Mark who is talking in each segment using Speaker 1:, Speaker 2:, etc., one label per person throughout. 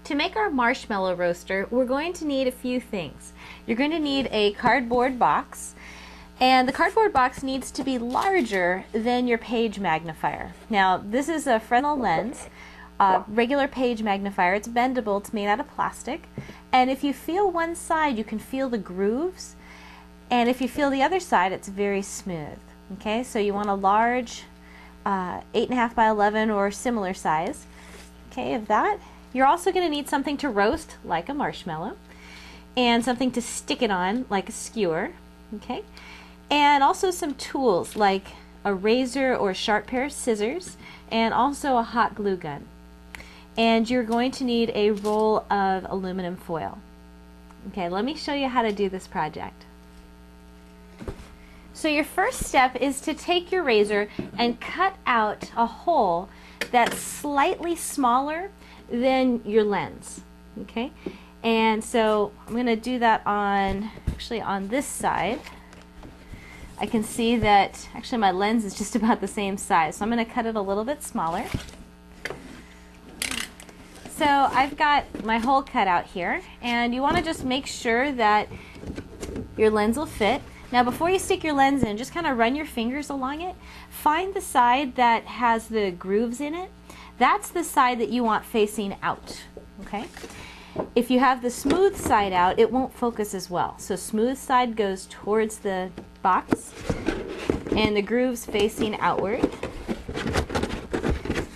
Speaker 1: To make our marshmallow roaster, we're going to need a few things. You're going to need a cardboard box, and the cardboard box needs to be larger than your page magnifier. Now, this is a Fresnel lens, regular page magnifier. It's bendable, it's made out of plastic, and if you feel one side, you can feel the grooves, and if you feel the other side, it's very smooth. Okay, so you want a large 8.5 by 11 or similar size, okay, of that. You're also going to need something to roast, like a marshmallow, and something to stick it on, like a skewer, okay? And also some tools, like a razor or a sharp pair of scissors, and also a hot glue gun. And you're going to need a roll of aluminum foil. Okay, let me show you how to do this project. So your first step is to take your razor and cut out a hole that's slightly smaller than your lens, okay? And so I'm going to do that on, actually on this side. I can see that actually my lens is just about the same size, so I'm going to cut it a little bit smaller. So I've got my hole cut out here, and you want to just make sure that your lens will fit. Now before you stick your lens in, just kind of run your fingers along it. Find the side that has the grooves in it. That's the side that you want facing out, okay? If you have the smooth side out, it won't focus as well. So smooth side goes towards the box, and the grooves facing outward.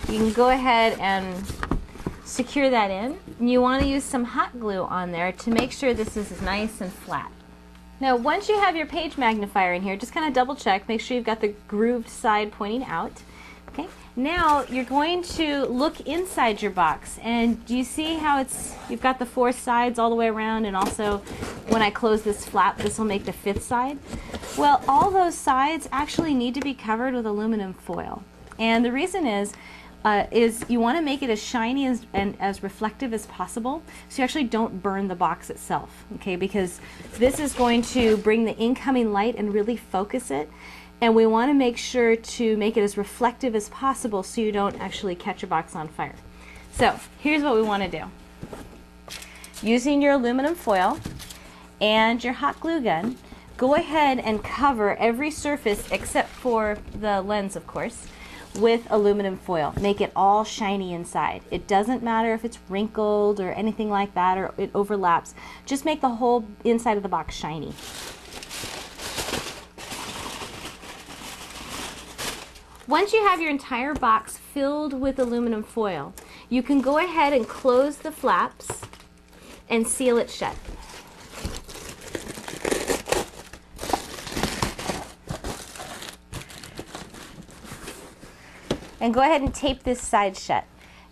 Speaker 1: You can go ahead and secure that in. And you want to use some hot glue on there to make sure this is nice and flat. Now once you have your page magnifier in here, just kind of double check, make sure you've got the grooved side pointing out. Okay. Now you're going to look inside your box, and do you see how you've got the 4 sides all the way around, and also when I close this flap, this will make the 5th side? Well, all those sides actually need to be covered with aluminum foil, and the reason is you want to make it as shiny and as reflective as possible, so you actually don't burn the box itself, okay? Because this is going to bring the incoming light and really focus it. And we want to make sure to make it as reflective as possible so you don't actually catch your box on fire. So here's what we want to do. Using your aluminum foil and your hot glue gun, go ahead and cover every surface except for the lens, of course, with aluminum foil. Make it all shiny inside. It doesn't matter if it's wrinkled or anything like that, or it overlaps. Just make the whole inside of the box shiny. Once you have your entire box filled with aluminum foil, you can go ahead and close the flaps and seal it shut. And go ahead and tape this side shut.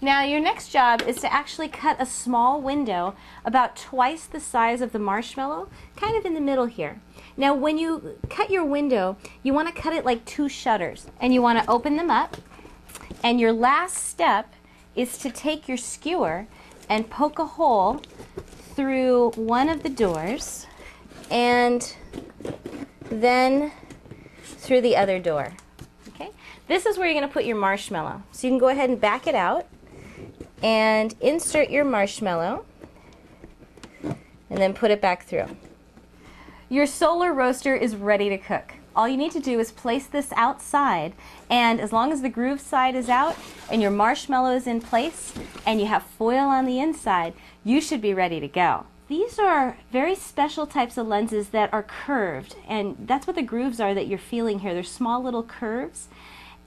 Speaker 1: Now your next job is to actually cut a small window about twice the size of the marshmallow, kind of in the middle here. Now when you cut your window, you want to cut it like 2 shutters, and you want to open them up, and your last step is to take your skewer and poke a hole through one of the doors and then through the other door. Okay? This is where you're going to put your marshmallow. So you can go ahead and back it out and insert your marshmallow and then put it back through. Your solar roaster is ready to cook. All you need to do is place this outside, and as long as the groove side is out and your marshmallow is in place and you have foil on the inside, you should be ready to go. These are very special types of lenses that are curved, and that's what the grooves are that you're feeling here. They're small little curves,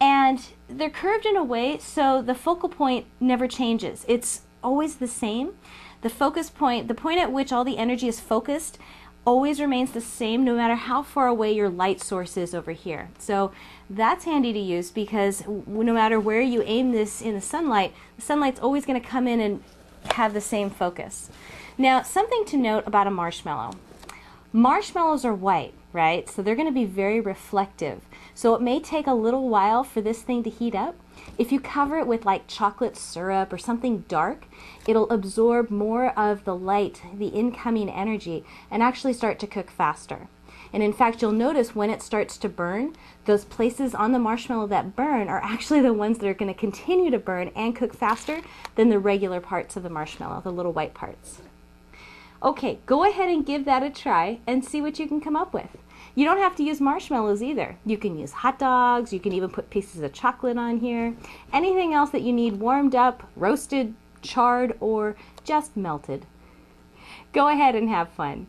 Speaker 1: and they're curved in a way so the focal point never changes. It's always the same. The focus point, the point at which all the energy is focused, always remains the same no matter how far away your light source is over here. So that's handy to use because no matter where you aim this in the sunlight's always going to come in and have the same focus. Now, something to note about a marshmallow. Marshmallows are white, right? So they're going to be very reflective. So it may take a little while for this thing to heat up. If you cover it with like chocolate syrup or something dark, it'll absorb more of the light, the incoming energy, and actually start to cook faster. And in fact, you'll notice when it starts to burn, those places on the marshmallow that burn are actually the ones that are going to continue to burn and cook faster than the regular parts of the marshmallow, the little white parts. Okay, go ahead and give that a try and see what you can come up with. You don't have to use marshmallows either. You can use hot dogs, you can even put pieces of chocolate on here. Anything else that you need warmed up, roasted, charred, or just melted. Go ahead and have fun.